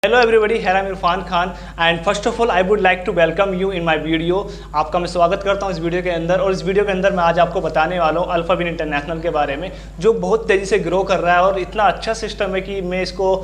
Hello everybody, here I am Irfan Khan and first of all I would like to welcome you in my video। आपका मैं स्वागत करता हूं इस video के अंदर। और इस वीडियो के अंदर मैं आज आपको बताने वाला हूं अल्फाविन इंटरनेशनल के बारे में, जो बहुत तेज़ी से ग्रो कर रहा है और इतना अच्छा सिस्टम है कि मैं इसको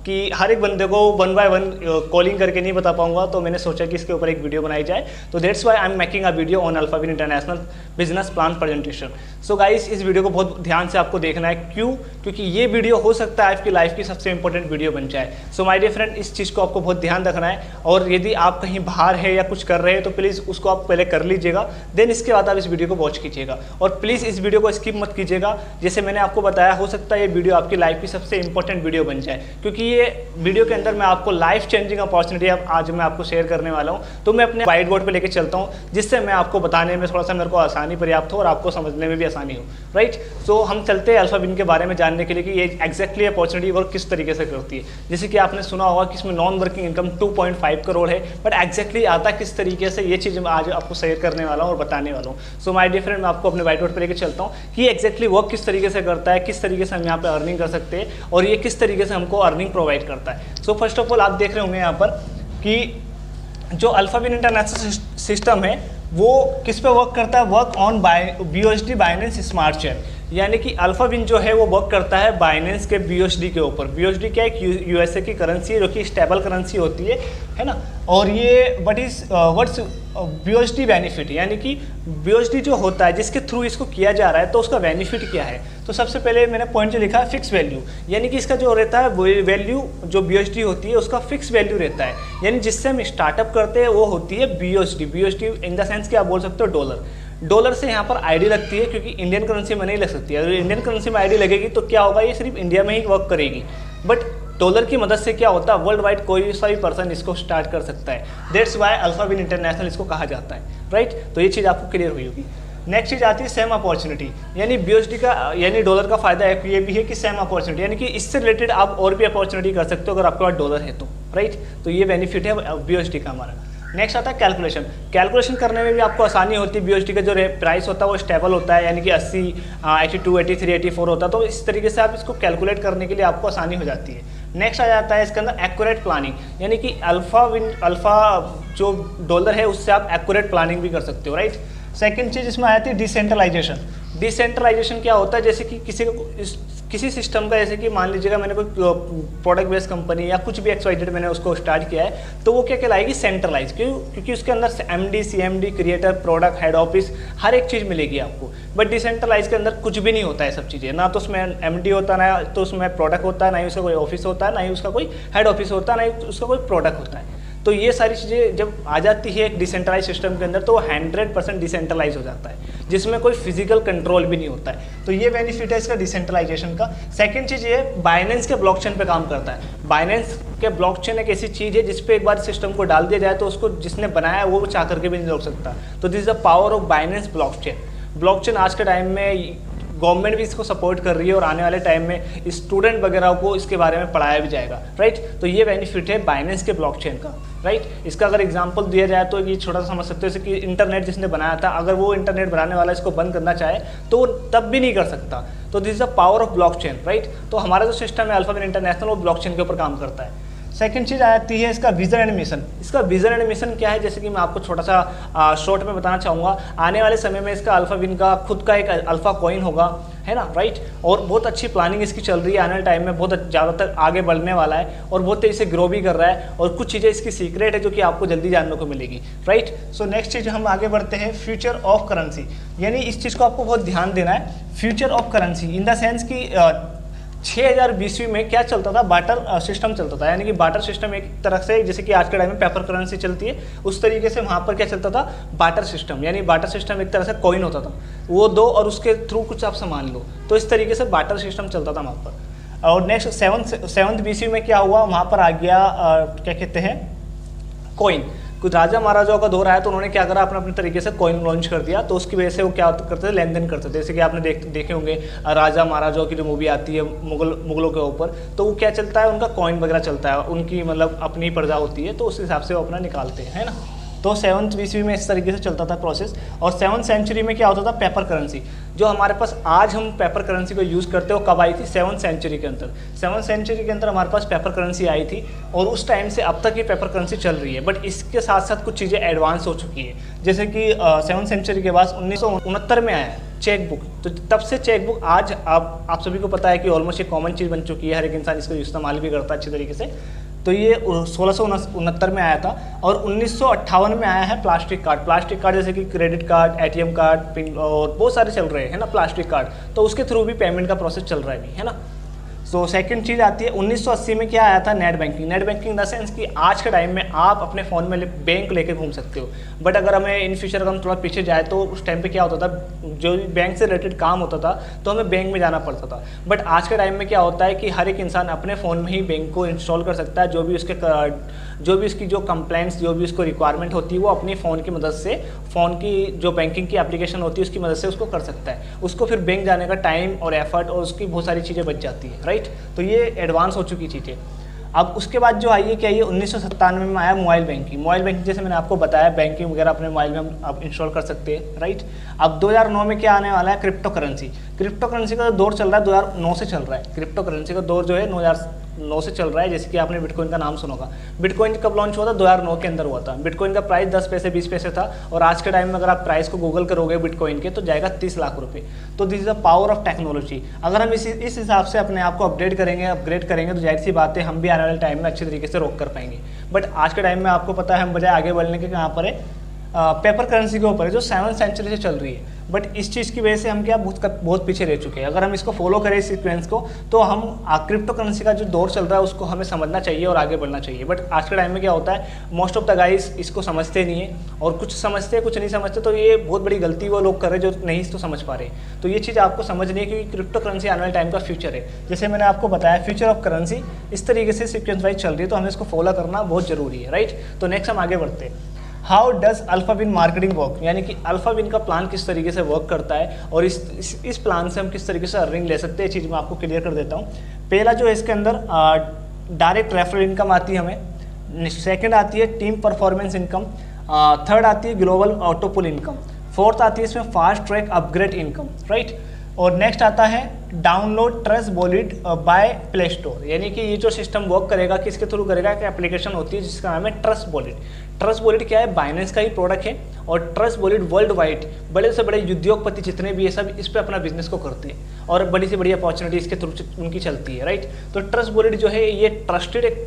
कि हर एक बंदे को वन बाय वन कॉलिंग करके नहीं बता पाऊंगा, तो मैंने सोचा कि इसके ऊपर एक वीडियो बनाई जाए। तो that's why I am making a video on AlphaWin international business plan presentation. So guys, इस वीडियो को बहुत ध्यान से आपको देखना है। क्यों? क्योंकि ये वीडियो हो सकता है आपकी लाइफ की सबसे इंपॉर्टेंट वीडियो बन जाए। सो माय डियर फ्रेंड, इस चीज़ को आपको बहुत ध्यान रखना है। और यदि आप कहीं बाहर है या कुछ कर रहे हैं तो प्लीज़ उसको आप पहले कर लीजिएगा, देन इसके बाद आप इस वीडियो को वॉच कीजिएगा। और प्लीज़ इस वीडियो को स्किप मत कीजिएगा। जैसे मैंने आपको बताया, हो सकता है ये वीडियो आपकी लाइफ की सबसे इंपॉर्टेंट वीडियो बन जाए, क्योंकि ये वीडियो के अंदर मैं आपको लाइफ चेंजिंग अपॉर्चुनिटी आज मैं आपको शेयर करने वाला हूं। तो मैं अपने व्हाइट बोर्ड पे लेके चलता हूं, जिससे मैं आपको बताने में थोड़ा सा मेरे को आसानी पर्याप्त हो और आपको समझने में भी आसानी हो। राइट? सो हम चलते हैं अल्फाविन के बारे में जानने के लिए कि ये एग्जैक्टली अपॉर्चुनिटी वर्क किस तरीके से करती है। जैसे कि आपने सुना होगा कि इसमें नॉन वर्किंग इनकम 2.5 करोड़ है, बट एग्जैक्टली आता किस तरीके से, ये चीज़ मैं आज आपको शेयर करने वाला हूँ और बताने वाला हूँ। सो माय डियर फ्रेंड, मैं आपको अपने व्हाइट बोर्ड पर लेके चलता हूँ कि एग्जैक्टली वर्क किस तरीके से करता है, किस तरीके से हम यहाँ पे अर्निंग कर सकते हैं और ये किस तरीके से हमको अर्निंग प्रोवाइड करता है। सो फर्स्ट ऑफ ऑल आप देख रहे होंगे यहाँ पर कि जो अल्फाविन इंटरनेशनल सिस्टम है वो किस पे वर्क करता है। Work on BUSD Binance smart chain, यानी कि अल्फाविन जो है वो वर्क करता है बाइनेंस के BUSD के ऊपर। BUSD क्या है? USA की करेंसी है, जो कि स्टेबल करेंसी होती है ना। और ये व्हाट्स BUSD बेनिफिट, यानी कि BUSD जो होता है जिसके थ्रू इसको किया जा रहा है, तो उसका बेनिफिट क्या है। तो सबसे पहले मैंने पॉइंट जो लिखा है फिक्स वैल्यू, यानी कि इसका जो रहता है वैल्यू जो BUSD होती है उसका फिक्स वैल्यू रहता है, यानी जिससे हम स्टार्टअप करते हैं वो होती है BUSD इन द सेंस कि आप बोल सकते हो डॉलर से यहाँ पर आईडी लगती है, क्योंकि इंडियन करेंसी में नहीं लग सकती है। अगर इंडियन करेंसी में आईडी लगेगी तो क्या होगा, ये सिर्फ इंडिया में ही वर्क करेगी। बट डॉलर की मदद से क्या होता है, वर्ल्ड वाइड कोई सा भी पर्सन इसको स्टार्ट कर सकता है। दैट्स वाई अल्फाविन इंटरनेशनल इसको कहा जाता है। राइट? तो ये चीज़ आपको क्लियर हुई होगी। नेक्स्ट चीज़ आती है सेम अपॉर्चुनिटी, यानी BUSD का यानी डॉलर का फायदा है ये भी है कि सेम अपॉर्चुनिटी, यानी कि इससे रिलेटेड आप और भी अपॉर्चुनिटी कर सकते हो अगर आपके पास डॉलर है तो। राइट? तो ये बेनिफिट है BUSD का हमारा। नेक्स्ट आता है कैलकुलेशन करने में भी आपको आसानी होती है। BUSD का जो प्राइस होता है वो स्टेबल होता है, यानी कि 80, 82, 83, 84 होता है। तो इस तरीके से आप इसको कैलकुलेट करने के लिए आपको आसानी हो जाती है। नेक्स्ट आ जाता है इसके अंदर एक्यूरेट प्लानिंग, यानी कि अल्फा जो डॉलर है उससे आप एक्यूरेट प्लानिंग भी कर सकते हो। राइट? सेकेंड चीज़ इसमें आ जाती है डिसेंट्रलाइजेशन क्या होता है, जैसे कि किसी सिस्टम का, जैसे कि मान लीजिएगा मैंने कोई प्रोडक्ट बेस्ड कंपनी या कुछ भी XYZ मैंने उसको स्टार्ट किया है, तो वो क्या कहलाएगी, सेंट्रलाइज। क्यों? क्योंकि उसके अंदर MD, CMD, creator, product, head office, हर एक चीज़ मिलेगी आपको। बट डिसेंट्रलाइज के अंदर कुछ भी नहीं होता है, सब चीज़ें ना तो उसमें MD होता, ना तो उसमें प्रोडक्ट होता है, ना ही उसका कोई ऑफिस होता है, ना ही उसका कोई हेड ऑफिस होता है, ना ही उसका कोई प्रोडक्ट होता है। तो ये सारी चीज़ें जब आ जाती है एक डिसेंट्रलाइज सिस्टम के अंदर, तो वो 100% डिसेंट्रलाइज हो जाता है, जिसमें कोई फिजिकल कंट्रोल भी नहीं होता है। तो ये बेनिफिट है इसका डिसेंट्रलाइजेशन का। सेकंड चीज़ ये बाइनेंस के ब्लॉकचेन पे काम करता है। बाइनेंस के ब्लॉकचेन एक ऐसी चीज़ है जिसपे एक बार सिस्टम को डाल दिया जाए तो उसको जिसने बनाया है वो चाह करके भी नहीं रोक सकता। तो this is the power of Binance blockchain आज के टाइम में गवर्नमेंट भी इसको सपोर्ट कर रही है और आने वाले टाइम में स्टूडेंट वगैरह को इसके बारे में पढ़ाया भी जाएगा। राइट? तो ये बेनिफिट है बाइनेंस के ब्लॉकचेन का। राइट? इसका अगर एग्जांपल दिया जाए तो ये छोटा सा समझ सकते हो, जैसे कि इंटरनेट जिसने बनाया था, अगर वो इंटरनेट बनाने वाला इसको बंद करना चाहे तो वो तब भी नहीं कर सकता। तो this is the power of blockchain. Right? तो हमारा जो सिस्टम है अल्फाविन इंटरनेशनल, वो ब्लॉकचेन के ऊपर काम करता है। सेकंड चीज़ आती है इसका विजन एंड मिशन। इसका विजन एंड मिशन क्या है, जैसे कि मैं आपको छोटा सा शॉर्ट में बताना चाहूँगा। आने वाले समय में इसका अल्फाविन का खुद का एक अल्फा कॉइन होगा, है ना। राइट? और बहुत अच्छी प्लानिंग इसकी चल रही है, आने वाले टाइम में बहुत ज़्यादातर आगे बढ़ने वाला है और बहुत तेज़ी से ग्रो भी कर रहा है। और कुछ चीज़ें इसकी सीक्रेट है जो कि आपको जल्दी जानने को मिलेगी। राइट? सो नेक्स्ट चीज़ हम आगे बढ़ते हैं, फ्यूचर ऑफ करेंसी, यानी इस चीज़ को आपको बहुत ध्यान देना है। Future of currency in the sense कि 6020 में क्या चलता था, बार्टर सिस्टम चलता था, यानी कि बार्टर सिस्टम एक तरह से, जैसे कि आज के टाइम में पेपर करेंसी चलती है, उस तरीके से वहाँ पर क्या चलता था, बार्टर सिस्टम। यानी बार्टर सिस्टम एक तरह से कॉइन होता था, वो दो और उसके थ्रू कुछ आप सामान लो, तो इस तरीके से बार्टर सिस्टम चलता था वहाँ पर। और नेक्स्ट 7th BC में क्या हुआ, वहाँ पर आ गया क्या कहते हैं, कॉइन। कुछ राजा महाराजाओं का दौर आया तो उन्होंने क्या करा, अपने अपने तरीके से कॉइन लॉन्च कर दिया, तो उसकी वजह से वो क्या करते थे, लेन देन करते थे। जैसे कि आपने देखे होंगे राजा महाराजाओं की जो मूवी आती है मुगलों के ऊपर, तो वो क्या चलता है, उनका कॉइन वगैरह चलता है, उनकी मतलब अपनी प्रजा होती है, तो उस हिसाब से वो अपना निकालते हैं, है ना। तो 7वीं ईस्वी में इस तरीके से चलता था प्रोसेस। और 7th सेंचुरी में क्या होता था, पेपर करेंसी। जो हमारे पास आज हम पेपर करेंसी को यूज़ करते हो कब आई थी, 7th सेंचुरी के अंदर। 7th सेंचुरी के अंदर हमारे पापास पेपर करेंसी आई थी और उस टाइम से अब तक ये पेपर करेंसी चल रही है। बट इसके साथ साथ कुछ चीज़ें एडवांस हो चुकी है, जैसे कि 7th सेंचुरी के बाद 1969 में आया चेक बुक। तो तब से चेक बुक आज आप सभी को पता है कि ऑलमोस्ट एक कॉमन चीज़ बन चुकी है, हर एक इंसान इसको इस्तेमाल भी करता है अच्छी तरीके से। तो ये 1669 में आया था। और 1958 में आया है प्लास्टिक कार्ड। प्लास्टिक कार्ड जैसे कि credit card, ATM card, pin और बहुत सारे चल रहे हैं ना प्लास्टिक कार्ड, तो उसके थ्रू भी पेमेंट का प्रोसेस चल रहा है अभी, है ना। तो सेकंड चीज़ आती है 1980 में क्या आया था, net banking. Net banking in the sense कि आज के टाइम में आप अपने फ़ोन में बैंक लेके घूम सकते हो। बट अगर हमें इन फ्यूचर अगर हम थोड़ा पीछे जाए तो उस टाइम पे क्या होता था, जो बैंक से रिलेटेड काम होता था तो हमें बैंक में जाना पड़ता था। बट आज के टाइम में क्या होता है कि हर एक इंसान अपने फ़ोन में ही बैंक को इंस्टॉल कर सकता है। जो भी उसकी जो कंप्लेंट्स, जो भी उसको रिक्वायरमेंट होती है वो अपनी फ़ोन की मदद से, फ़ोन की जो बैंकिंग की एप्लीकेशन होती है उसकी मदद से उसको कर सकता है। उसको फिर बैंक जाने का टाइम और एफर्ट और उसकी बहुत सारी चीज़ें बच जाती है, राइट। तो ये एडवांस हो चुकी चीज़ें। अब उसके बाद जो आई है क्या, ये 1997 में आया मोबाइल बैंकिंग। मोबाइल बैंकिंग जैसे मैंने आपको बताया, बैंकिंग वगैरह अपने मोबाइल में हम आप इंस्टॉल कर सकते हैं, राइट। अब 2009 में क्या आने वाला है, क्रिप्टो करेंसी। क्रिप्टो करेंसी का जो दौर चल रहा है 2009 से चल रहा है। क्रिप्टो करेंसी का दौर जो है 2009 से चल रहा है। जैसे कि आपने बिटकॉइन का नाम सुना होगा। बिटकॉइन कब लॉन्च हुआ था, 2009 के अंदर हुआ था। बिटकॉइन का प्राइस 10 पैसे 20 पैसे था और आज के टाइम में अगर आप प्राइस को गूगल करोगे बिटकॉइन के तो जाएगा 30 लाख रुपए। तो this is the power of technology. अगर हम इस हिसाब से अपने आप को अपडेट करेंगे तो जाहिर सी बात है हम भी आने वाले टाइम में अच्छी तरीके से रोक कर पाएंगे। बट आज के टाइम में आपको पता है हम बजाय आगे बढ़ने के कहाँ पर है, पेपर करेंसी के ऊपर है जो 7th सेंचुरी से चल रही है। बट इस चीज़ की वजह से हम क्या बहुत पीछे रह चुके हैं। अगर हम इसको फॉलो करें इस सीक्वेंस को तो हम क्रिप्टो करेंसी का जो दौर चल रहा है उसको हमें समझना चाहिए और आगे बढ़ना चाहिए। बट आज के टाइम में क्या होता है, मोस्ट ऑफ द गाइस इसको समझते नहीं है और कुछ समझते हैं कुछ नहीं समझते। तो ये बहुत बड़ी गलती वो लोग कर रहे हैं जो नहीं इसको समझ पा रहे। तो ये चीज़ आपको समझनी है क्योंकि क्रिप्टो करेंसी आने वाले टाइम का फ्यूचर है। जैसे मैंने आपको बताया फ्यूचर ऑफ करेंसी इस तरीके से सीक्वेंस वाइज चल रही है, तो हमें इसको फॉलो करना बहुत जरूरी है, राइट। तो नेक्स्ट हम आगे बढ़ते हैं। हाउ डज अल्फाविन मार्केटिंग वर्क, यानी कि अल्फाविन का प्लान किस तरीके से वर्क करता है और इस प्लान से हम किस तरीके से अर्निंग ले सकते हैं, चीज़ मैं आपको क्लियर कर देता हूँ। पहला जो है इसके अंदर डायरेक्ट रेफरल इनकम आती है हमें, सेकंड आती है टीम परफॉर्मेंस इनकम, थर्ड आती है ग्लोबल ऑटोपुल इनकम, फोर्थ आती है इसमें fast track upgrade income, right. और नेक्स्ट आता है download trust wallet bye play store, यानी कि ये जो सिस्टम वर्क करेगा किसके थ्रू करेगा, एक एप्लीकेशन होती है जिसका नाम है ट्रस्ट वॉलेट। ट्रस्ट वॉलेट क्या है, बाइनेंस का ही प्रोडक्ट है और ट्रस्ट वॉलेट वर्ल्ड वाइड बड़े से बड़े उद्योगपति जितने भी है सब इस पे अपना बिजनेस को करते हैं और बड़ी से बड़ी अपॉर्चुनिटी इसके थ्रू उनकी चलती है, राइट। तो ट्रस्ट वॉलेट जो है ये ट्रस्टेड एक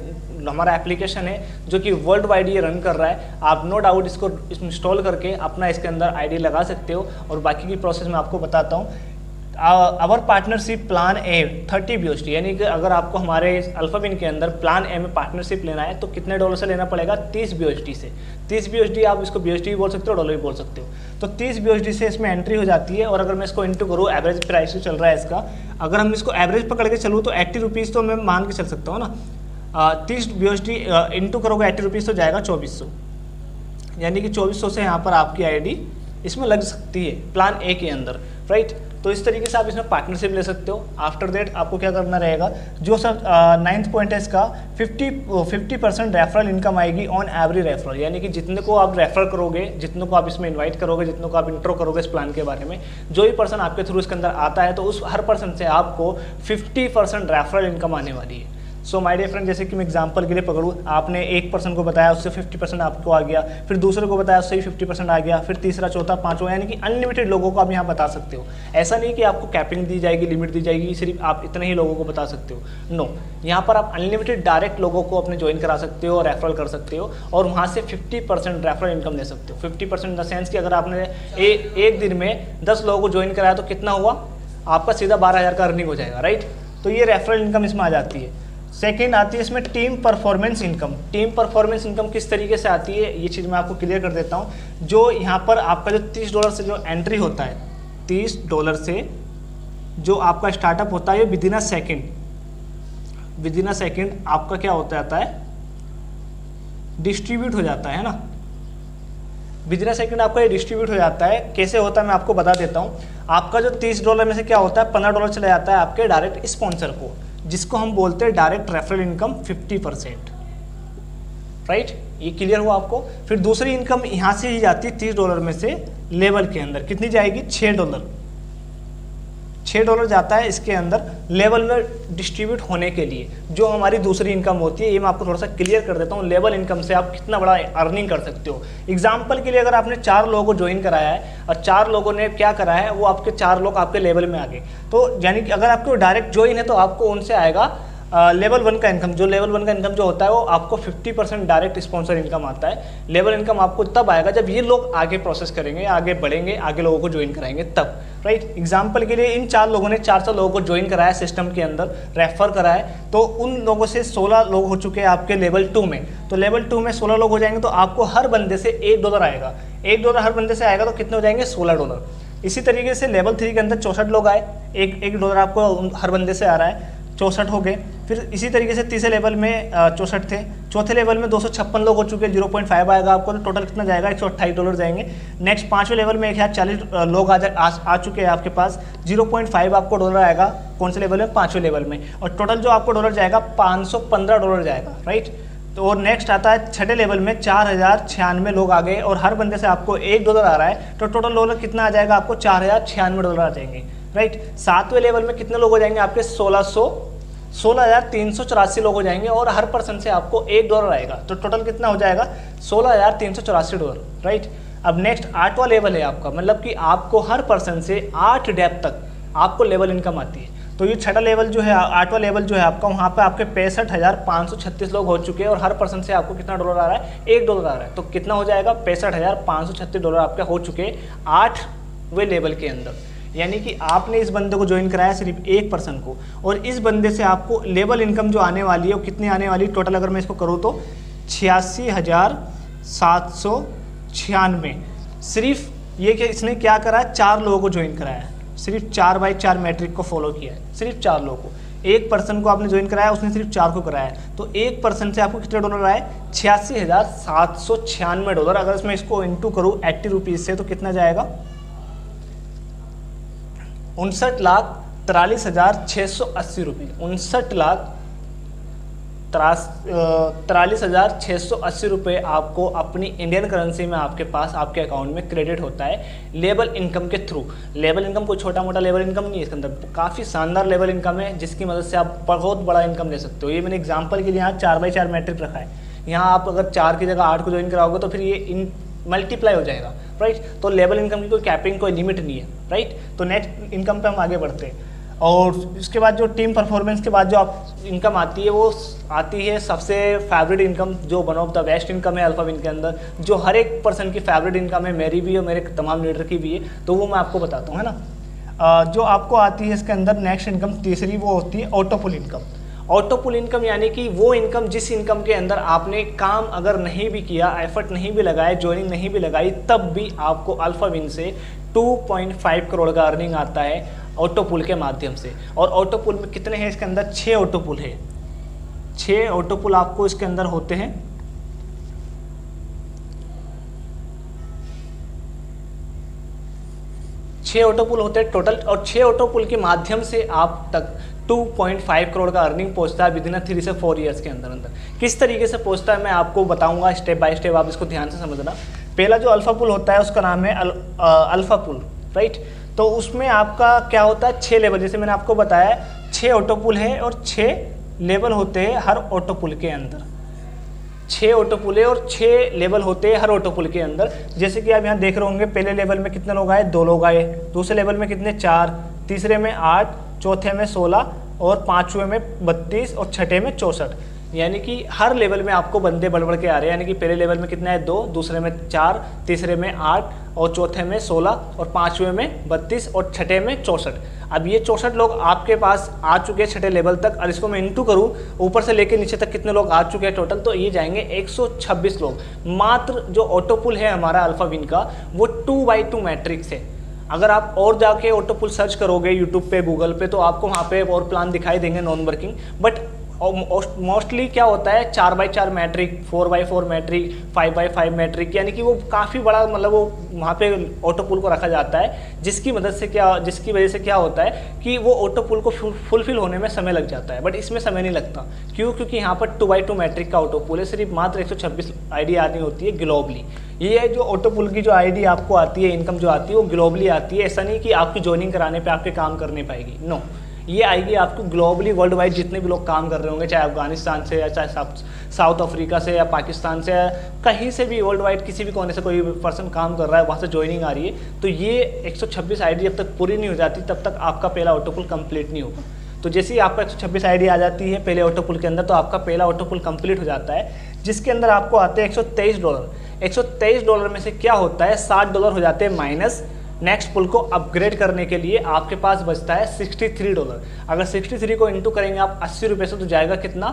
हमारा एप्लीकेशन है जो कि वर्ल्ड वाइड ये रन कर रहा है। आप नो डाउट इसको इंस्टॉल करके अपना इसके अंदर आईडी लगा सकते हो और बाकी की प्रोसेस मैं आपको बताता हूँ। Our partnership plan A 30 BUSD, यानी कि अगर आपको हमारे अल्फाविन के अंदर प्लान ए में पार्टनरशिप लेना है तो कितने डॉलर से लेना पड़ेगा, 30 BUSD से। 30 BUSD आप इसको BUSD भी बोल सकते हो, डॉलर भी बोल सकते हो। तो 30 BUSD से इसमें एंट्री हो जाती है और अगर मैं इसको इंटू करूँ, एवरेज प्राइस जो चल रहा है इसका, अगर हम इसको एवरेज पकड़ के चलूँ तो 80 रुपीज़ तो मैं मान के चल सकता हूँ ना। 30 BUSD इंटू करोगे 80 रुपीज़ तो जाएगा 2400, यानी कि 2400 से यहाँ पर आपकी आईडी इसमें लग सकती है प्लान ए के अंदर, राइट। तो इस तरीके से आप इसमें पार्टनरशिप ले सकते हो। आफ्टर दैट आपको क्या करना रहेगा, जो सब 9th पॉइंट है इसका 50% रेफरल इनकम आएगी ऑन एवरी रेफरल, यानी कि जितने को आप रेफर करोगे, जितने को आप इसमें इनवाइट करोगे, जितने को आप इंट्रो करोगे इस प्लान के बारे में, जो भी पर्सन आपके थ्रू इसके अंदर आता है तो उस हर पर्सन से आपको 50% रेफरल इनकम आने वाली है। सो माय डियर फ्रेंड, जैसे कि मैं एग्जांपल के लिए पकड़ूँ, आपने एक पर्सन को बताया उससे 50% आपको आ गया, फिर दूसरे को बताया उससे ही 50% आ गया, फिर तीसरा चौथा पांचवा, यानी कि अनलिमिटेड लोगों को आप यहाँ बता सकते हो। ऐसा नहीं कि आपको कैपिंग दी जाएगी, लिमिट दी जाएगी, सिर्फ आप इतने ही लोगों को बता सकते हो। नो, यहाँ पर आप अनलिमिटेड डायरेक्ट लोगों को अपने ज्वाइन करा सकते हो, रेफरल कर सकते हो और वहाँ से 50% रेफरल इनकम ले सकते हो। 50% इन द सेंस कि अगर आपने एक दिन में 10 लोगों को ज्वाइन कराया तो कितना हुआ, आपका सीधा 12,000 का अर्निंग हो जाएगा, राइट। तो ये रेफरल इनकम इसमें आ जाती है। सेकेंड आती है इसमें team performance income. Team performance income किस तरीके से आती है ये चीज़ मैं आपको क्लियर कर देता हूँ। जो यहाँ पर आपका जो $30 से जो एंट्री होता है, $30 से जो आपका स्टार्टअप होता है विद इन अ सेकेंड आपका क्या होता जाता है, डिस्ट्रीब्यूट हो जाता है ना। विद इन अ सेकेंड आपका ये डिस्ट्रीब्यूट हो जाता है। कैसे होता है मैं आपको बता देता हूँ। आपका जो $30 में से क्या होता है, $15 चला जाता है आपके डायरेक्ट स्पॉन्सर को, जिसको हम बोलते हैं डायरेक्ट रेफरल इनकम 50%। राइट, ये क्लियर हुआ आपको। फिर दूसरी इनकम यहाँ से ही जाती है $30 में से लेवल के अंदर, कितनी जाएगी, $6 जाता है इसके अंदर लेवल में डिस्ट्रीब्यूट होने के लिए, जो हमारी दूसरी इनकम होती है। ये मैं आपको थोड़ा सा क्लियर कर देता हूँ, लेवल इनकम से आप कितना बड़ा अर्निंग कर सकते हो। एग्जाम्पल के लिए अगर आपने 4 लोगों को ज्वाइन कराया है और 4 लोगों ने क्या कराया है, वो आपके 4 लोग आपके लेवल में आ गए, तो यानी कि अगर आपको डायरेक्ट ज्वाइन है तो आपको उनसे आएगा लेवल 1 का इनकम। जो लेवल 1 का इनकम जो होता है वो आपको 50% डायरेक्ट स्पॉन्सर इनकम आता है। लेवल इनकम आपको तब आएगा जब ये लोग आगे प्रोसेस करेंगे, आगे बढ़ेंगे, आगे लोगों को ज्वाइन कराएंगे तब, राइट। एग्जाम्पल के लिए इन 4 लोगों ने 400 लोगों को ज्वाइन कराया सिस्टम के अंदर, रेफर कराया, तो उन लोगों से 16 लोग हो चुके हैं आपके लेवल 2 में। तो लेवल 2 में 16 लोग हो जाएंगे तो आपको हर बंदे से $1 आएगा। $1 हर बंदे से आएगा तो कितने हो जाएंगे, $16। इसी तरीके से लेवल 3 के अंदर 64 लोग आए, $1 आपको हर बंदे से आ रहा है, 64 हो गए। फिर इसी तरीके से तीसरे लेवल में 64 थे, चौथे लेवल में 256 लोग हो चुके हैं, 0.5 आएगा आपको, तो टोटल कितना जाएगा, $128 जाएंगे। नेक्स्ट 5वें लेवल में 1040 लोग आ चुके हैं आपके पास, 0.5 आपको डॉलर आएगा, कौन से लेवल में, 5वें लेवल में, और टोटल जो आपको डॉलर जाएगा $515 जाएगा, राइट। तो और नेक्स्ट आता है 6ठे लेवल में 4096 लोग आ गए और हर बंदे से आपको $1 आ रहा है, तो टोटल डॉलर कितना आ जाएगा आपको, $4096 आ जाएंगे, राइट। 7वें लेवल में कितने लोग हो जाएंगे आपके, 16,384 लोग हो जाएंगे और हर पर्सन से आपको $1 आएगा, तो टोटल कितना हो जाएगा, $16,384, राइट। अब नेक्स्ट 8वां लेवल है आपका, मतलब कि आपको हर पर्सन से 8 डेप्थ तक आपको लेवल इनकम आती है। तो ये 6ठा लेवल जो है, 8वां लेवल जो है आपका, वहाँ पे आपके 65,536 लोग हो चुके हैं और हर पर्सन से आपको कितना डॉलर आ रहा है, $1 आ रहा है, तो कितना हो जाएगा, $65,536 आपके हो चुके 8वें लेवल के अंदर। यानी कि आपने इस बंदे को ज्वाइन कराया सिर्फ एक पर्सन को, और इस बंदे से आपको लेवल इनकम जो आने वाली है वो कितनी आने वाली है, टोटल अगर मैं इसको करूँ तो 86,796। सिर्फ ये कि इसने क्या करा है, 4 लोगों को ज्वाइन कराया है, सिर्फ 4x4 मैट्रिक को फॉलो किया है, सिर्फ 4 लोगों को, एक पर्सन को आपने ज्वाइन कराया, उसने सिर्फ 4 को कराया है, तो एक पर्सन से आपको कितने डॉलर आए, $86,796। अगर इसमें इसको इंटू करूँ 80 रुपीज़ से तो कितना जाएगा, 59,43,680 रुपये, 59,43,680 रुपये आपको अपनी इंडियन करेंसी में आपके पास आपके अकाउंट में क्रेडिट होता है लेवल इनकम के थ्रू। लेवल इनकम कोई छोटा मोटा लेवल इनकम नहीं है, इसके अंदर काफ़ी शानदार लेवल इनकम है जिसकी मदद से आप बहुत बड़ा इनकम ले सकते हो। ये मैंने एग्जांपल के लिए यहाँ 4x4 मैट्रिक रखा है, यहाँ आप अगर 4 की जगह 8 को ज्वाइन कराओगे तो फिर ये मल्टीप्लाई हो जाएगा, राइट। तो लेवल इनकम की कोई कैपिंग, कोई लिमिट नहीं है, राइट। तो नेक्स्ट इनकम पे हम आगे बढ़ते हैं, और इसके बाद जो टीम परफॉर्मेंस के बाद जो आप इनकम आती है वो आती है सबसे फेवरेट इनकम, जो one of the best income है अल्फाविन के अंदर, जो हर एक पर्सन की फेवरेट इनकम है, मेरी भी और मेरे तमाम लीडर की भी है, तो वो मैं आपको बताता हूँ, है ना। जो आपको आती है इसके अंदर नेक्स्ट इनकम तीसरी, वो होती है ऑटो पुल इनकम। ऑटो पुल इनकम यानी कि वो इनकम जिस इनकम के अंदर आपने काम अगर नहीं भी किया, एफर्ट नहीं भी लगाया, ज्वाइनिंग नहीं भी लगाई, तब भी आपको अल्फाविन से 2.5 करोड़ का अर्निंग आता है ऑटो पुल के माध्यम से। और ऑटो पुल में कितने हैं इसके अंदर, 6 ऑटो पुल है, 6 ऑटो पुल आपको इसके अंदर होते हैं। छह ऑटो पुल होते हैं टोटल, और 6 ऑटो पुल के माध्यम से आप तक 2.5 करोड़ का अर्निंग पहुंचता है विदिन 3 से 4 ईयर्स के अंदर अंदर। किस तरीके से पहुंचता है मैं आपको बताऊंगा स्टेप बाय स्टेप, आप इसको ध्यान से समझना। पहला जो अल्फा पुल होता है उसका नाम है अल्फा पुल, राइट। तो उसमें आपका क्या होता है, 6 लेवल, जैसे मैंने आपको बताया 6 ऑटो पुल है और 6 लेवल होते हैं हर ऑटो पुल के अंदर। 6 ऑटो पुल है और 6 लेवल होते हैं हर ऑटो पुल के अंदर। जैसे कि आप यहाँ देख रहे होंगे, पहले लेवल में कितने लोग आए, 2 लोग आए, दूसरे लेवल में कितने, 4, तीसरे में 8, चौथे में 16 और 5वें में 32 और 6ठे में 64। यानी कि हर लेवल में आपको बंदे बढ़ बढ़ के आ रहे हैं। यानी कि पहले लेवल में कितना है, 2, दूसरे में 4, तीसरे में 8 और चौथे में 16 और 5वें में 32 और 6ठे में 64। अब ये 64 लोग आपके पास आ चुके हैं 6ठे लेवल तक, और इसको मैं इंटू करूँ ऊपर से लेके नीचे तक कितने लोग आ चुके हैं टोटल, तो ये जाएंगे 126 लोग। मात्र जो ऑटो पुल है हमारा अल्फाविन का वो 2x2 मैट्रिक्स है। अगर आप और जाके ऑटो पुल सर्च करोगे यूट्यूब पे, गूगल पे, तो आपको वहाँ पे और प्लान दिखाई देंगे नॉन वर्किंग, बट और मोस्टली क्या होता है 4x4 matric, 4x4 matric, 5x5 matric, यानी कि वो काफ़ी बड़ा मतलब वो वहाँ पे ऑटो पुल को रखा जाता है, जिसकी वजह से क्या होता है कि वो ऑटो पुल को फुलफिल होने में समय लग जाता है। बट इसमें समय नहीं लगता, क्यों? क्योंकि यहाँ पर 2x2 मैट्रिक का ऑटो पुल है, सिर्फ मात्र 126 आईडी आनी होती है ग्लोबली। ये जो ऑटो पुल की जो आईडी आपको आती है, इनकम जो आती है वो ग्लोबली आती है। ऐसा नहीं कि आपकी ज्वाइनिंग कराने पे आपके काम करने पाएगी, नो, ये आएगी आपको ग्लोबली, वर्ल्ड वाइड जितने भी लोग काम कर रहे होंगे, चाहे अफगानिस्तान से या चाहे साउथ अफ्रीका से या पाकिस्तान से, कहीं से भी वर्ल्ड वाइड किसी भी कोने से कोई पर्सन काम कर रहा है, वहाँ से ज्वाइनिंग आ रही है, तो ये 126 आईडी जब तक पूरी नहीं हो जाती तब तक आपका पहला ऑटो पुल कंप्लीट नहीं होगा। तो जैसे ही आपका 126 आईडी आ जाती है पहले ऑटो पुल के अंदर, तो आपका पहला ऑटो पुल कंप्लीट हो जाता है, जिसके अंदर आपको आते हैं $123। $123 में से क्या होता है, $60 हो जाते हैं माइनस। नेक्स्ट पुल को अपग्रेड करने के लिए आपके पास बचता है $63। अगर 63 को इंटू करेंगे आप 80 रुपये से, तो जाएगा कितना,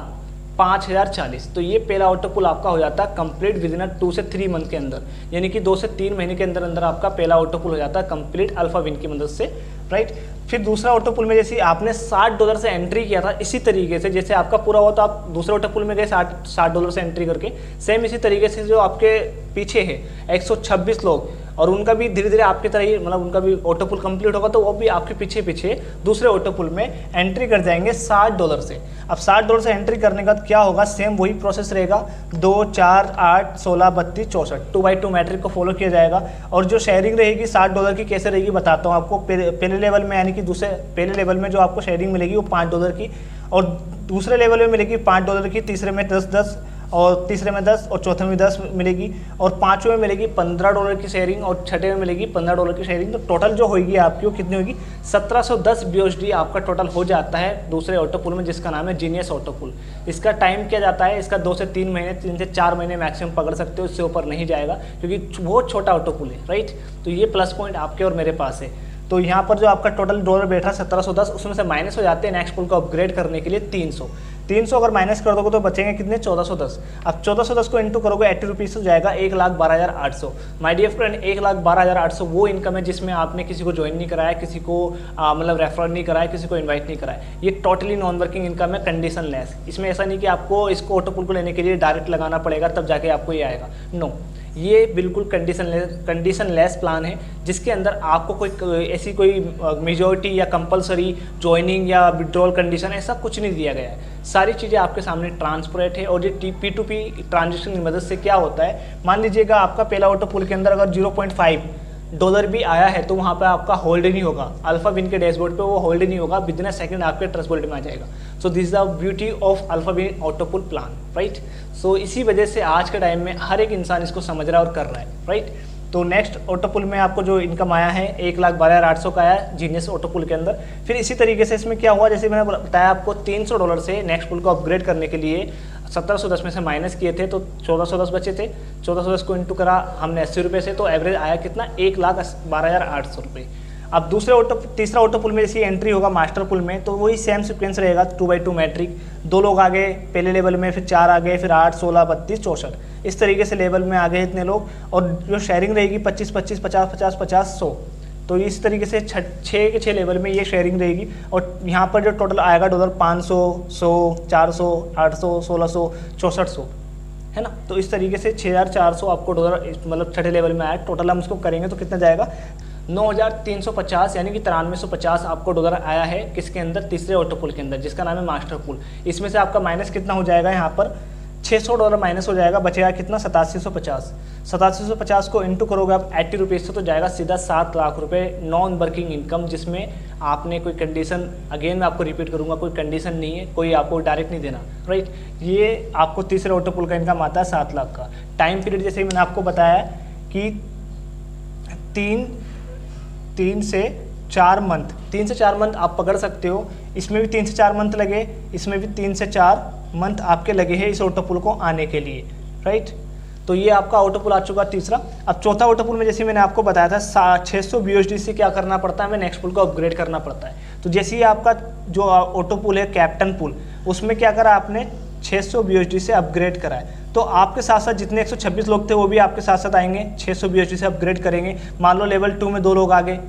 5040। तो ये पहला ऑटो पुल आपका हो जाता है कंप्लीट विद इन 2 से 3 मंथ के अंदर, यानी कि 2 से 3 महीने के अंदर अंदर आपका पहला ऑटो पुल हो जाता है कंप्लीट अल्फा विन की मदद से, राइट। फिर दूसरा ऑटो पुल में जैसे आपने $60 से एंट्री किया था, इसी तरीके से जैसे आपका पूरा हुआ तो आप दूसरे ऑटो पुल में गए $60 से एंट्री करके, सेम इसी तरीके से जो आपके पीछे है 126 लोग, और उनका भी धीरे धीरे आपकी तरह ही मतलब उनका भी ऑटो पुल कंप्लीट होगा, तो वो भी आपके पीछे पीछे दूसरे ऑटो पुल में एंट्री कर जाएंगे $60 से। अब $60 से एंट्री करने के बाद क्या होगा, सेम वही प्रोसेस रहेगा, 2, 4, 8, 16, 32, 64 2x2 मैट्रिक को फॉलो किया जाएगा। और जो शेयरिंग रहेगी $60 की कैसे रहेगी बताता हूँ आपको। पहले लेवल में यानी कि पहले लेवल में जो आपको शेयरिंग मिलेगी वो $5 की, और दूसरे लेवल में मिलेगी $5 की, तीसरे में 10, और तीसरे में 10, और चौथे में 10 मिलेगी, और पाँचवें में मिलेगी $15 की शेयरिंग, और छठे में मिलेगी $15 की शेयरिंग। तो टोटल जो होगी आपकी वो कितनी होगी, 1710 BUSD आपका टोटल हो जाता है दूसरे ऑटो पुल में, जिसका नाम है जीनियस ऑटो पुल। इसका टाइम क्या जाता है, इसका 2 से 3 महीने, 3 से 4 महीने मैक्सिमम पकड़ सकते हो, इससे ऊपर नहीं जाएगा, क्योंकि बहुत छोटा ऑटो पुल है, राइट। तो ये प्लस पॉइंट आपके और मेरे पास है। तो यहाँ पर जो आपका टोटल डॉलर बैठ रहा है 1710, उसमें से माइनस हो जाते हैं नेक्स्ट पुल को अपग्रेड करने के लिए 300 अगर माइनस कर दोगे तो बचेंगे कितने, 1410। अब 1410 को इंटू करोगे 80 रुपीज़, तो जाएगा 1,12,800। माय डियर फ्रेंड, 1,12,800 वो इनकम है जिसमें आपने किसी को ज्वाइन नहीं कराया, किसी को मतलब रेफर नहीं कराया, किसी को इन्वाइट नहीं कराया। ये टोटली नॉन वर्किंग इनकम है, कंडीशन लेस। इसमें ऐसा नहीं कि आपको इसको ऑटो पुल को लेने के लिए डायरेक्ट लगाना पड़ेगा तब जाके आपको ये आएगा, नो। ये बिल्कुल कंडीशन लेस प्लान है, जिसके अंदर आपको कोई ऐसी कोई मेजॉरिटी या कंपलसरी ज्वाइनिंग या विड्रॉल कंडीशन ऐसा कुछ नहीं दिया गया है। सारी चीज़ें आपके सामने ट्रांसपेरेंट है। और ये P2P ट्रांजेक्शन की मदद से क्या होता है, मान लीजिएगा आपका पहला ऑटो पुल के अंदर अगर $0.5 भी आया है, तो वहाँ पे आपका होल्ड नहीं होगा, अल्फा विन के डैशबोर्ड पे वो होल्ड नहीं होगा, विदिन अ सेकंड आपके ट्रस्ट वॉलेट में आ जाएगा। So this is the beauty of Alpha Win auto pool plan, right. सो इसी वजह से आज के टाइम में हर एक इंसान इसको समझ रहा है और कर रहा है, राइट। तो नेक्स्ट ऑटो पुल में आपको जो इनकम आया है 1,12,800 का आया जीनियस ऑटो पुल के अंदर। फिर इसी तरीके से इसमें क्या हुआ, जैसे मैंने बताया आपको $300 से नेक्स्ट पुल को अपग्रेड करने के लिए 1710 में से माइनस किए थे, तो 1410 बचे थे। 1410 को इंटू करा हमने 80 रुपये से, तो एवरेज आया कितना, 1,12,800 रुपये। अब तीसरा ऑटो पुल में जैसे एंट्री होगा मास्टर पुल में, तो वही सेम सीक्वेंस रहेगा, 2x2 मैट्रिक। 2 लोग आ गए पहले लेवल में, फिर 4 आ गए, फिर 8, 16, 32, 64 इस तरीके से लेवल में आ गए इतने लोग। और जो शेयरिंग रहेगी 25, 25, 50, 50, 50, 100, तो इस तरीके से 6 के 6 लेवल में ये शेयरिंग रहेगी। और यहाँ पर जो टोटल आएगा डॉलर 500, 100, 400, 800, 1600, 6400, है ना। तो इस तरीके से 6400 आपको डॉलर मतलब छठे लेवल में आया। टोटल हम इसको करेंगे तो कितना जाएगा, 9,350 यानी कि 9350 आपको डॉलर आया है किसके अंदर, तीसरे ऑटो पुल के अंदर, जिसका नाम है मास्टर पुल। इसमें से आपका माइनस कितना हो जाएगा, यहाँ पर $600 माइनस हो जाएगा, बचेगा कितना, 8750। 8750 को इंटू करोगे आप 80 रुपीज़ से, तो जाएगा सीधा 7 लाख रुपए नॉन वर्किंग इनकम, जिसमें आपने कोई कंडीशन, अगेन मैं आपको रिपीट करूंगा, कोई कंडीशन नहीं है, कोई आपको डायरेक्ट नहीं देना, राइट। ये आपको तीसरे ऑटो पुल का इनकम आता है 7 लाख का। टाइम पीरियड जैसे मैंने आपको बताया कि 3 से 4 मंथ आप पकड़ सकते हो। इसमें भी 3 से 4 मंथ लगे, इसमें भी 3 से 4 मंथ आपके लगे हैं इस ऑटो पुल को आने के लिए, राइट। तो ये आपका ऑटो पुल आ चुका तीसरा। अब चौथा ऑटो पुल में जैसे मैंने आपको बताया था 600 BUSD से क्या करना पड़ता है, हमें नेक्स्ट पुल को अपग्रेड करना पड़ता है। तो जैसे ही आपका जो ऑटो पुल है कैप्टन पुल, उसमें क्या करा आपने, 600 BUSD से अपग्रेड करा है। तो आपके साथ साथ जितने 126 लोग थे वो भी आपके साथ साथ आएंगे, 600 BUSD से अपग्रेड करेंगे। मान लो लेवल 2 में 2 लोग आ गए,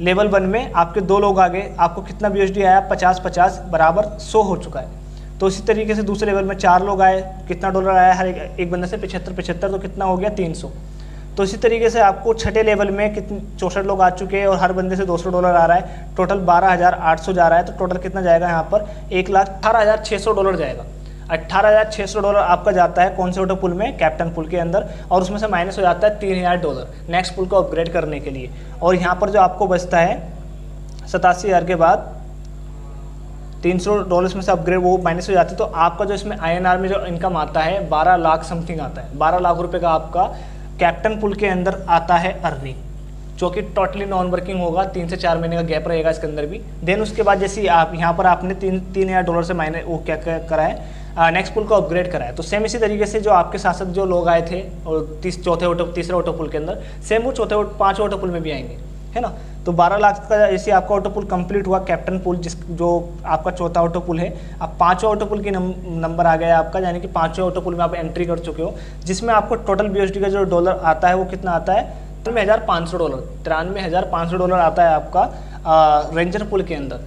लेवल 1 में आपके 2 लोग आ गए, आपको कितना BUSD आया, 50-50 बराबर 100 हो चुका है। तो इसी तरीके से दूसरे लेवल में 4 लोग आए, कितना डॉलर आया हर एक बंदे से 75 तो कितना हो गया 300। तो इसी तरीके से आपको छठे लेवल में कितने 64 लोग आ चुके हैं और हर बंदे से $200 आ रहा है, टोटल 12,800 जा रहा है। तो टोटल कितना जाएगा यहाँ पर $1,18,600 जाएगा। $18,600 आपका जाता है कौन से ऑटो पुल में, कैप्टन पुल के अंदर, और उसमें से माइनस हो जाता है $3,000 नेक्स्ट पुल को अपग्रेड करने के लिए। और यहाँ पर जो आपको बचता है 87,000 के बाद $300 में से अपग्रेड वो माइनस हो जाती है। तो आपका जो इसमें INR में जो इनकम आता है 12 लाख समथिंग आता है, 12 लाख रुपए का आपका कैप्टन पुल के अंदर आता है अर्निंग, जो कि टोटली नॉन वर्किंग होगा। 3 से 4 महीने का गैप रहेगा इसके अंदर भी। देन उसके बाद जैसे आप यहाँ पर आपने $3,000 से माइनस वो क्या करा है, नेक्स्ट पुल को अपग्रेड करा है। तो सेम इसी तरीके से जो आपके साथ साथ जो लोग आए थे और तीसरे ऑटो पुल के अंदर, सेम वो पाँचवें ऑटो पुल में भी आएंगे, है ना। तो 12 लाख का जैसे आपका ऑटो पुल कंप्लीट हुआ, कैप्टन पुल जो आपका चौथा ऑटो पुल है, अब पाँचवें ऑटो पुल की नंबर आ गया आपका, यानी कि पाँचवें ऑटो पुल में आप एंट्री कर चुके हो, जिसमें आपको टोटल BUSD का जो डॉलर आता है वो कितना आता है, $93,500 $93,500 आता है आपका रेंजर पुल के अंदर।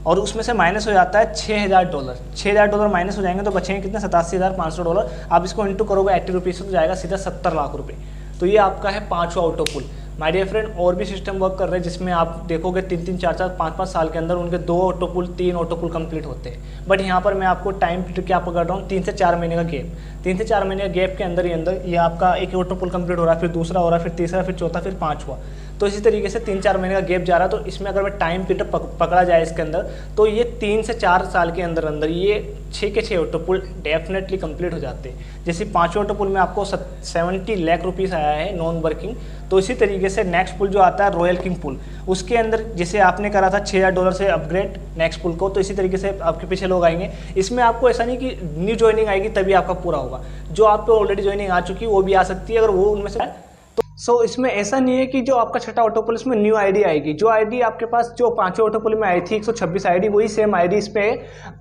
और उसमें से माइनस हो जाता है $6,000 माइनस हो जाएंगे तो बचेंगे कितने, $87,500। आप इसको इंटू करोगे 80 रुपीज़ से तो जाएगा सीधा 70 लाख रुपये। तो ये आपका है पाँचवा auto pool. My dear friend, और भी सिस्टम वर्क कर रहे हैं जिसमें आप देखोगे 3-3, 4-4, 5-5 साल के अंदर उनके 2 ऑटो पुल 3 ऑटो पुल कंप्लीट होते हैं। बट यहाँ पर मैं आपको टाइम पीरियड क्या पकड़ रहा हूँ, 3 से 4 महीने का गैप। 3 से 4 महीने के गैप के अंदर ही अंदर ये आपका एक ऑटो पुल कंप्लीट हो रहा है, फिर दूसरा हो रहा है, फिर तीसरा, फिर चौथा, फिर पाँचवा। तो इसी तरीके से 3-4 महीने का गैप जा रहा है। तो इसमें अगर मैं टाइम पीरियड पकड़ा जाए इसके अंदर, तो ये 3 से 4 साल के अंदर अंदर ये 6 के 6 ऑटो पुल डेफिनेटली कंप्लीट हो जाते हैं। जैसे 5वें ऑटो पुल में आपको 70 लाख रुपीज़ आया है नॉन वर्किंग। तो इसी तरीके से नेक्स्ट पुल जो आता है रॉयल किंग पुल, उसके अंदर जैसे आपने करा था $6,000 से अपग्रेड नेक्स्ट पुल को, तो इसी तरीके से आपके पीछे लोग आएंगे। इसमें आपको ऐसा नहीं कि न्यू ज्वाइनिंग आएगी तभी आपका पूरा होगा, जो आप पे ऑलरेडी ज्वाइनिंग आ चुकी है वो भी आ सकती है अगर वो उनमें से। तो इसमें ऐसा नहीं है कि जो आपका छठा ऑटो पुल इसमें न्यू आईडी आएगी। जो आईडी आपके पास जो 5वें ऑटो पुल में आई थी 126 आईडी, वही सेम आईडी इस पे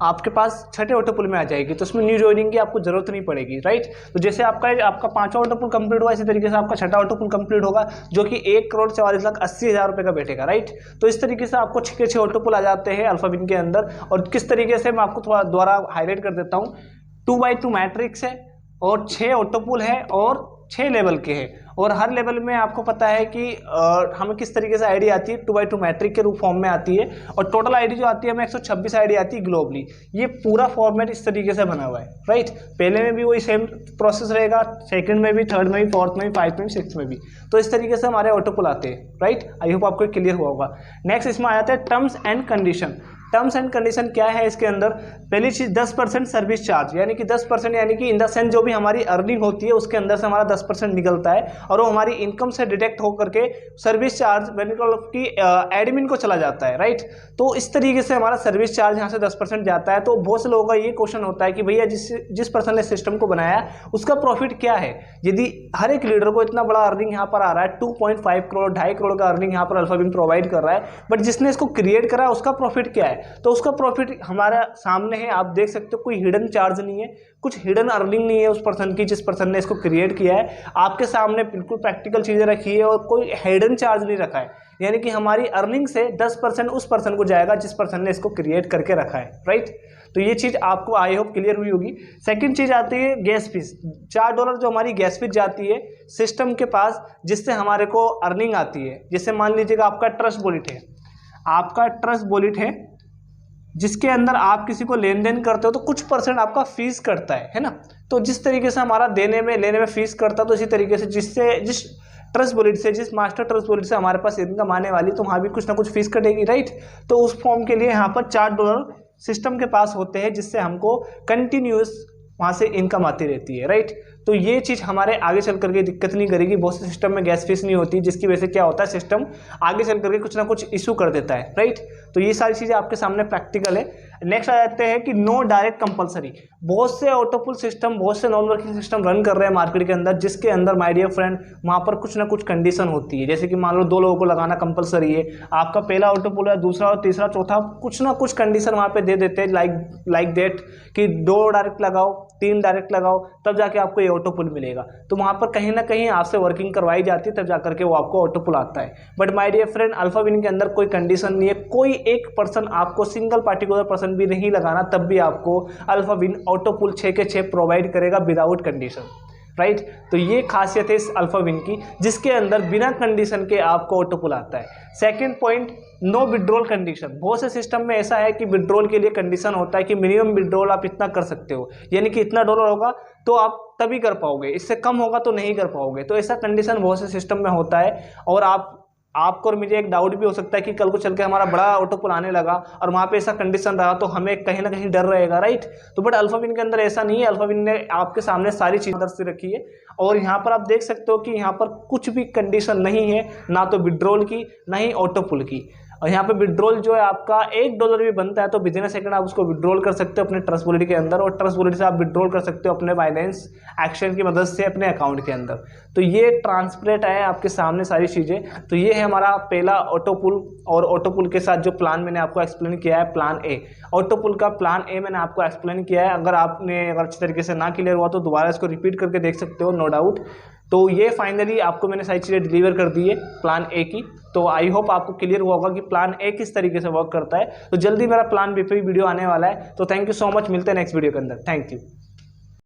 आपके पास छठे ऑटो पुल में आ जाएगी। तो इसमें न्यू ज्वाइनिंग की आपको जरूरत नहीं पड़ेगी, राइट। तो जैसे आपका 5वां ऑटो पुल कंप्लीट हुआ, इसी तरीके से आपका छठा ऑटो पुल कंप्लीट होगा, जो कि 1,44,80,000 रुपये का बैठेगा, राइट। तो इस तरीके से आपको 6 के 6 ऑटो पुल आ जाते हैं अल्फाविन के अंदर। और किस तरीके से मैं आपको थोड़ा दोबारा हाईलाइट कर देता हूँ। 2x2 मैट्रिक्स है और 6 ऑटो पुल है और 6 लेवल के हैं। और हर लेवल में आपको पता है कि हमें किस तरीके से आईडी आती है, 2x2 मैट्रिक के रूप फॉर्म में आती है। और टोटल आईडी जो आती है हमें 126 आईडी आती है ग्लोबली। ये पूरा फॉर्मेट इस तरीके से बना हुआ है, राइट। पहले में भी वही सेम प्रोसेस रहेगा, सेकंड में भी, थर्ड में भी, फोर्थ में भी, 5th में भी, 6th में भी। तो इस तरीके से हमारे ऑटो पुल आते हैं, राइट। आई होप आपको क्लियर हुआ होगा। नेक्स्ट इसमें आ जाता है terms and condition. Terms and condition क्या है इसके अंदर, पहली चीज 10% सर्विस चार्ज, यानी कि 10%, यानी कि इन द सेंस जो भी हमारी अर्निंग होती है उसके अंदर से हमारा 10% निकलता है और वो हमारी इनकम से डिडक्ट होकर के सर्विस चार्ज की एडमिन को चला जाता है, राइट। तो इस तरीके से हमारा सर्विस चार्ज यहाँ से 10% जाता है। तो बहुत से लोगों का ये क्वेश्चन होता है कि भैया जिस पर्सन ने सिस्टम को बनाया उसका प्रॉफिट क्या है। यदि हर एक लीडर को इतना बड़ा अर्निंग यहाँ पर आ रहा है, 2.5 करोड़ 2.5 करोड़ का अर्निंग यहाँ पर अल्फाविन प्रोवाइड कर रहा है, बट जिसने इसको क्रिएट करा उसका प्रॉफिट क्या है, तो उसका प्रॉफिट हमारा सामने है। आप देख सकते हो कोई हिडन चार्ज नहीं है, कुछ हिडन अर्निंग नहीं है उस पर्सन की जिस पर्सन ने इसको क्रिएट किया है। आपके सामने बिल्कुल प्रैक्टिकल चीजें रखी है और कोई हिडन चार्ज नहीं रखा है। यानी कि हमारी अर्निंग से 10% उस पर्सन को जाएगा जिस पर्सन ने इसको क्रिएट करके रखा है, राइट। तो ये चीज आपको आई होप क्लियर हुई होगी। सेकंड चीज आती है गैस फीस। $4 जो हमारी गैस फीस जाती है सिस्टम के पास, जिससे हमारे को अर्निंग आती है। जैसे मान लीजिएगा आपका ट्रस्ट वॉलेट है, आपका ट्रस्ट वॉलेट है जिसके अंदर आप किसी को लेन देन करते हो तो कुछ % आपका फीस कटता है ना। तो जिस तरीके से हमारा देने में लेने में फीस करता है, तो इसी तरीके से जिस ट्रस्ट वॉलेट से, जिस मास्टर ट्रस्ट वॉलेट से हमारे पास इनकम आने वाली, तो वहाँ भी कुछ ना कुछ फीस कटेगी, राइट। तो उस फॉर्म के लिए यहाँ पर $4 सिस्टम के पास होते हैं, जिससे हमको कंटिन्यूस वहाँ से इनकम आती रहती है, राइट। तो ये चीज़ हमारे आगे चल करके दिक्कत नहीं करेगी। बहुत से सिस्टम में गैस फीस नहीं होती, जिसकी वजह से क्या होता है सिस्टम आगे चल करके कुछ ना कुछ इशू कर देता है, राइट। तो ये सारी चीज़ें आपके सामने प्रैक्टिकल है। नेक्स्ट आ जाते हैं कि नो डायरेक्ट कंपलसरी। बहुत से ऑटोपुल सिस्टम, बहुत से नॉन वर्किंग सिस्टम रन कर रहे हैं मार्केट के अंदर, जिसके अंदर माय डियर फ्रेंड वहाँ पर कुछ ना कुछ कंडीशन होती है। जैसे कि मान लो 2 लोगों को लगाना कंपलसरी है, आपका पहला ऑटोपुल है, दूसरा और तीसरा चौथा, कुछ ना कुछ कंडीशन वहाँ पे दे देते हैं, लाइक दैट कि 2 डायरेक्ट लगाओ, 3 डायरेक्ट लगाओ, तब जाके आपको ये ऑटो पुल मिलेगा। तो वहाँ पर कहीं ना कहीं आपसे वर्किंग करवाई जाती है, तब जाकर के वो आपको ऑटो पुल आता है। But my dear friend, Alpha Win के अंदर कोई कंडीशन नहीं है, कोई एक पर्सन आपको, सिंगल पार्टिकुलर पर्सन भी नहीं लगाना, तब भी आपको अल्फा विन ऑटो पुल 6 के 6 प्रोवाइड करेगा विदाउट कंडीशन, राइट। तो ये खासियत है इस अल्फा विन की, जिसके अंदर बिना कंडीशन के आपको ऑटो पुल आता है। Second point, no withdrawal condition. बहुत से सिस्टम में ऐसा है कि विड्रॉल के लिए कंडीशन होता है कि मिनिमम विड्रॉल आप इतना कर सकते हो, यानी कि इतना डॉलर होगा तो आप तभी कर पाओगे, इससे कम होगा तो नहीं कर पाओगे। तो ऐसा कंडीशन बहुत से सिस्टम में होता है। और आपको और मुझे एक डाउट भी हो सकता है कि कल को चल के हमारा बड़ा ऑटो पुल आने लगा और वहाँ पे ऐसा कंडीशन रहा तो हमें कहीं ना कहीं डर रहेगा, राइट। तो बट अल्फा विन के अंदर ऐसा नहीं है। अल्फा विन ने आपके सामने सारी चीज़ें दर्ज रखी है और यहाँ पर आप देख सकते हो कि यहाँ पर कुछ भी कंडीशन नहीं है, ना तो विड्रॉल की ना ही ऑटो पुल की। और यहाँ पे विड्रॉल जो है आपका $1 भी बनता है तो विदिन अ सेकंड आप उसको विड्रॉल कर सकते हो अपने ट्रस्ट वॉलेट के अंदर, और ट्रस्ट वॉलेट से आप विड्रॉल कर सकते हो अपने बाइनेंस एक्शन की मदद से अपने अकाउंट के अंदर। तो ये ट्रांसपेरेंट है आपके सामने सारी चीज़ें। तो ये है हमारा पहला ऑटो पुल, और ऑटो पुल के साथ जो प्लान मैंने आपको एक्सप्लेन किया है, प्लान ए। ऑटो पुल का प्लान ए मैंने आपको एक्सप्लेन किया है। अगर अच्छी तरीके से ना क्लियर हुआ तो दोबारा इसको रिपीट करके देख सकते हो, नो डाउट। तो ये फाइनली आपको मैंने सारी चीज़ें डिलीवर कर दी है प्लान ए की। तो आई होप आपको क्लियर हुआ होगा कि प्लान ए किस तरीके से वर्क करता है। तो जल्दी मेरा प्लान बी पे वीडियो आने वाला है। तो थैंक यू सो मच, मिलते हैं नेक्स्ट वीडियो के अंदर। Thank you.